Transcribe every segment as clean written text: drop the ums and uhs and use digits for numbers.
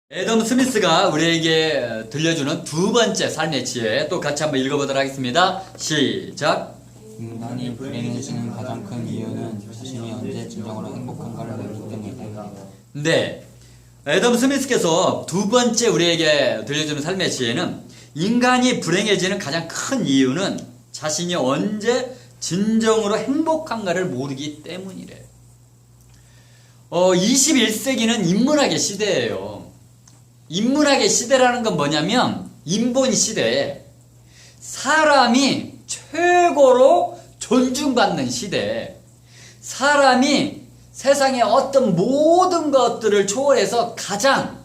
애덤 스미스가 우리에게 들려주는 두 번째 삶의 지혜, 또 같이 한번 읽어보도록 하겠습니다. 시작. 인간이 불행해지는 가장 큰 이유는 자신이 언제 진정으로 행복한가를 모르기 때문이다. 네, 애덤 스미스께서 두 번째 우리에게 들려주는 삶의 지혜는 인간이 불행해지는 가장 큰 이유는 자신이 언제 진정으로 행복한가를 모르기 때문이래요. 21세기는 인문학의 시대예요. 인문학의 시대라는 건 뭐냐면 인본 시대에 사람이 최고로 존중받는 시대, 사람이 세상의 어떤 모든 것들을 초월해서 가장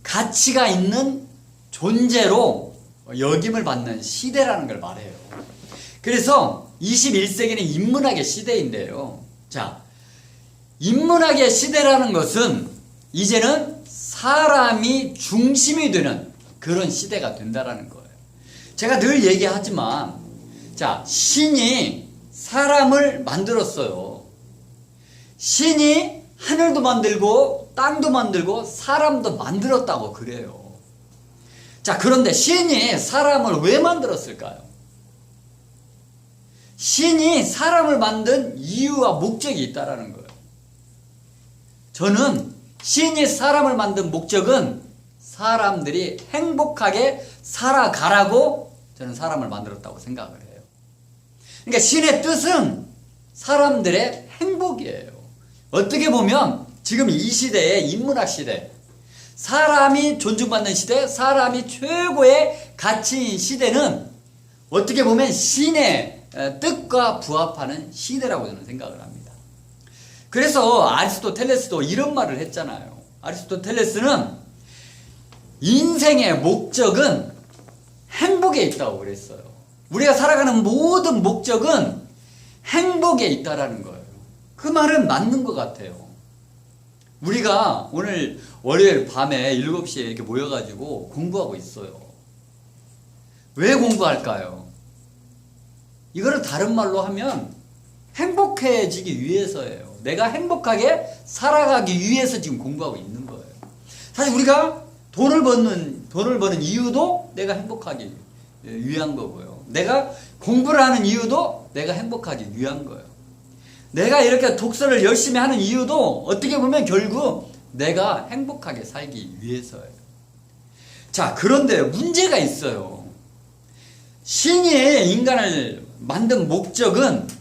가치가 있는 존재로 여김을 받는 시대라는 걸 말해요. 그래서 21세기는 인문학의 시대인데요. 자, 인문학의 시대라는 것은 이제는 사람이 중심이 되는 그런 시대가 된다라는 거예요. 제가 늘 얘기하지만, 자, 신이 사람을 만들었어요. 신이 하늘도 만들고 땅도 만들고 사람도 만들었다고 그래요. 자, 그런데 신이 사람을 왜 만들었을까요? 신이 사람을 만든 이유와 목적이 있다라는 거예요. 저는 신이 사람을 만든 목적은 사람들이 행복하게 살아가라고 저는 사람을 만들었다고 생각을 해요. 그러니까 신의 뜻은 사람들의 행복이에요. 어떻게 보면 지금 이 시대의 인문학 시대, 사람이 존중받는 시대, 사람이 최고의 가치인 시대는 어떻게 보면 신의 뜻과 부합하는 시대라고 저는 생각을 합니다. 그래서 아리스토텔레스도 이런 말을 했잖아요. 아리스토텔레스는 인생의 목적은 행복에 있다고 그랬어요. 우리가 살아가는 모든 목적은 행복에 있다라는 거예요. 그 말은 맞는 것 같아요. 우리가 오늘 월요일 밤에 7시에 이렇게 모여가지고 공부하고 있어요. 왜 공부할까요? 이거를 다른 말로 하면 행복해지기 위해서예요. 내가 행복하게 살아가기 위해서 지금 공부하고 있는 거예요. 사실 우리가 돈을 버는 이유도 내가 행복하기 위한 거고요. 내가 공부를 하는 이유도 내가 행복하기 위한 거예요. 내가 이렇게 독서를 열심히 하는 이유도 어떻게 보면 결국 내가 행복하게 살기 위해서예요. 자, 그런데 문제가 있어요. 신이 인간을 만든 목적은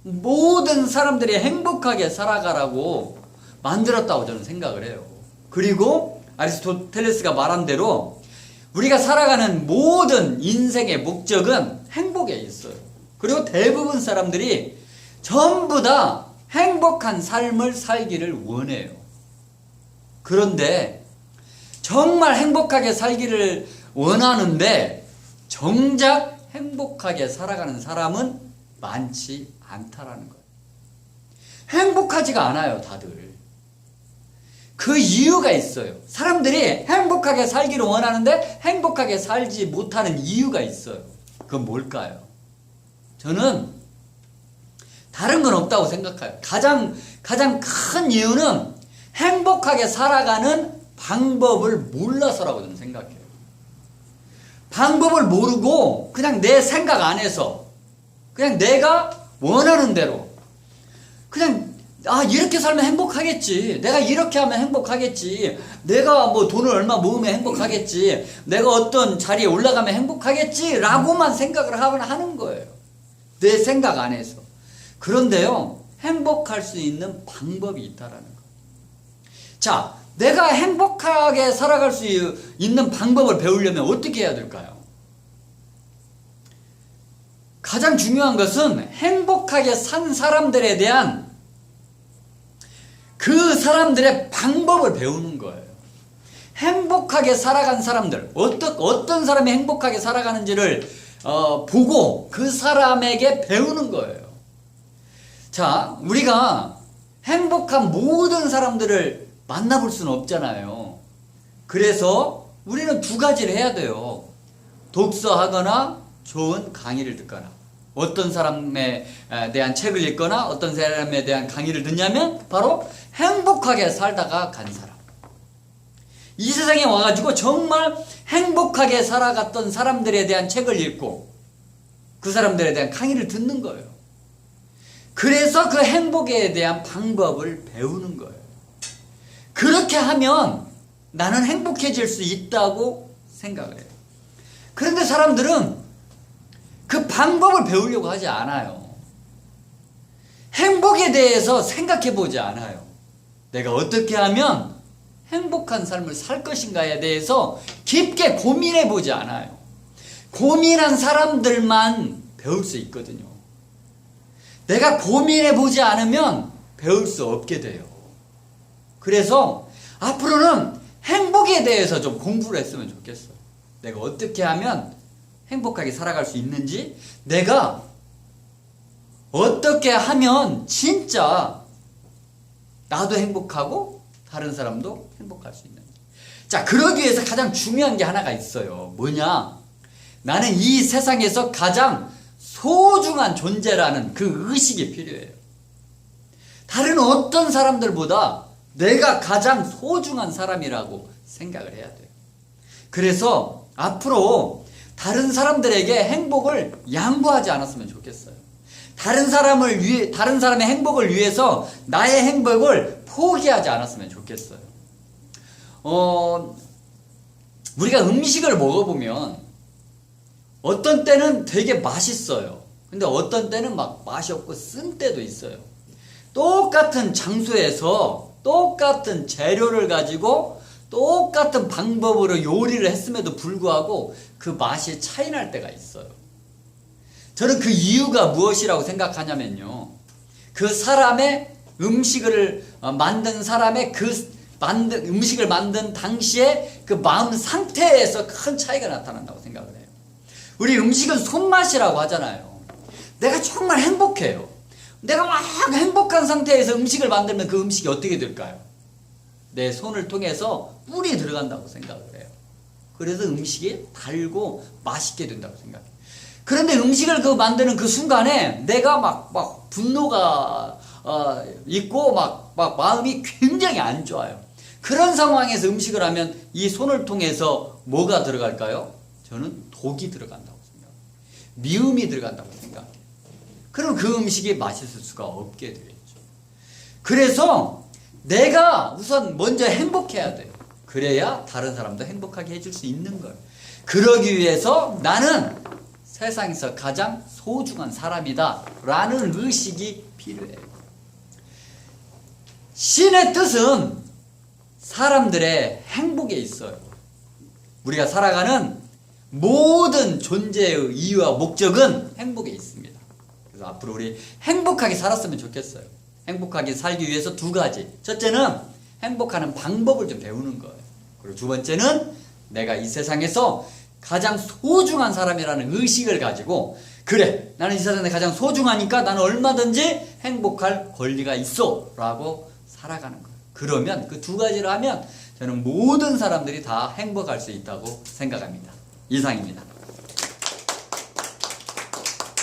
모든 사람들이 행복하게 살아가라고 만들었다고 저는 생각을 해요. 그리고 아리스토텔레스가 말한 대로 우리가 살아가는 모든 인생의 목적은 행복에 있어요. 그리고 대부분 사람들이 전부 다 행복한 삶을 살기를 원해요. 그런데 정말 행복하게 살기를 원하는데 정작 행복하게 살아가는 사람은 많지 않다라는 거예요. 행복하지가 않아요, 다들. 그 이유가 있어요. 사람들이 행복하게 살기를 원하는데 행복하게 살지 못하는 이유가 있어요. 그건 뭘까요? 저는 다른 건 없다고 생각해요. 가장 큰 이유는 행복하게 살아가는 방법을 몰라서라고 저는 생각해요. 방법을 모르고 그냥 내 생각 안에서 그냥 내가 원하는 대로 그냥 이렇게 살면 행복하겠지, 내가 이렇게 하면 행복하겠지, 내가 뭐 돈을 얼마 모으면 행복하겠지, 내가 어떤 자리에 올라가면 행복하겠지 라고만 생각을 하는 거예요. 내 생각 안에서. 그런데요, 행복할 수 있는 방법이 있다라는 거예요. 자, 내가 행복하게 살아갈 수 있는 방법을 배우려면 어떻게 해야 될까요? 가장 중요한 것은 행복하게 산 사람들에 대한 그 사람들의 방법을 배우는 거예요. 행복하게 살아간 사람들, 어떤 사람이 행복하게 살아가는지를 보고 그 사람에게 배우는 거예요. 자, 우리가 행복한 모든 사람들을 만나볼 수는 없잖아요. 그래서 우리는 두 가지를 해야 돼요. 독서하거나 좋은 강의를 듣거나. 어떤 사람에 대한 책을 읽거나 어떤 사람에 대한 강의를 듣냐면 바로 행복하게 살다가 간 사람. 이 세상에 와가지고 정말 행복하게 살아갔던 사람들에 대한 책을 읽고 그 사람들에 대한 강의를 듣는 거예요. 그래서 그 행복에 대한 방법을 배우는 거예요. 그렇게 하면 나는 행복해질 수 있다고 생각을 해요. 그런데 사람들은 그 방법을 배우려고 하지 않아요. 행복에 대해서 생각해 보지 않아요. 내가 어떻게 하면 행복한 삶을 살 것인가에 대해서 깊게 고민해 보지 않아요. 고민한 사람들만 배울 수 있거든요. 내가 고민해 보지 않으면 배울 수 없게 돼요. 그래서 앞으로는 행복에 대해서 좀 공부를 했으면 좋겠어요. 내가 어떻게 하면 행복하게 살아갈 수 있는지, 내가 어떻게 하면 진짜 나도 행복하고 다른 사람도 행복할 수 있는지. 자, 그러기 위해서 가장 중요한 게 하나가 있어요. 뭐냐? 나는 이 세상에서 가장 소중한 존재라는 그 의식이 필요해요. 다른 어떤 사람들보다 내가 가장 소중한 사람이라고 생각을 해야 돼요. 그래서 앞으로 다른 사람들에게 행복을 양보하지 않았으면 좋겠어요. 다른 사람의 행복을 위해서 나의 행복을 포기하지 않았으면 좋겠어요. 우리가 음식을 먹어보면 어떤 때는 되게 맛있어요. 근데 어떤 때는 막 맛이 없고 쓴 때도 있어요. 똑같은 장소에서 똑같은 재료를 가지고 똑같은 방법으로 요리를 했음에도 불구하고 그 맛이 차이 날 때가 있어요. 저는 그 이유가 무엇이라고 생각하냐면요. 그 사람의 음식을 만든 사람의 음식을 만든 당시에 그 마음 상태에서 큰 차이가 나타난다고 생각을 해요. 우리 음식은 손맛이라고 하잖아요. 내가 정말 행복해요. 내가 막 행복한 상태에서 음식을 만들면 그 음식이 어떻게 될까요? 내 손을 통해서 꿀이 들어간다고 생각을 해요. 그래서 음식이 달고 맛있게 된다고 생각해요. 그런데 음식을 만드는 그 순간에 내가 막 분노가 있고 막 마음이 굉장히 안 좋아요. 그런 상황에서 음식을 하면 이 손을 통해서 뭐가 들어갈까요? 저는 독이 들어간다고 생각해요. 미움이 들어간다고 생각해요. 그럼 그 음식이 맛있을 수가 없게 되겠죠. 그래서 내가 우선 먼저 행복해야 돼요. 그래야 다른 사람도 행복하게 해줄 수 있는 거예요. 그러기 위해서 나는 세상에서 가장 소중한 사람이다 라는 의식이 필요해요. 신의 뜻은 사람들의 행복에 있어요. 우리가 살아가는 모든 존재의 이유와 목적은 행복에 있습니다. 그래서 앞으로 우리 행복하게 살았으면 좋겠어요. 행복하게 살기 위해서 두 가지. 첫째는 행복하는 방법을 좀 배우는 거예요. 그리고 두 번째는 내가 이 세상에서 가장 소중한 사람이라는 의식을 가지고, 그래, 나는 이 세상에 가장 소중하니까 나는 얼마든지 행복할 권리가 있어 라고 살아가는 거예요. 그러면 그 두 가지를 하면 저는 모든 사람들이 다 행복할 수 있다고 생각합니다. 이상입니다.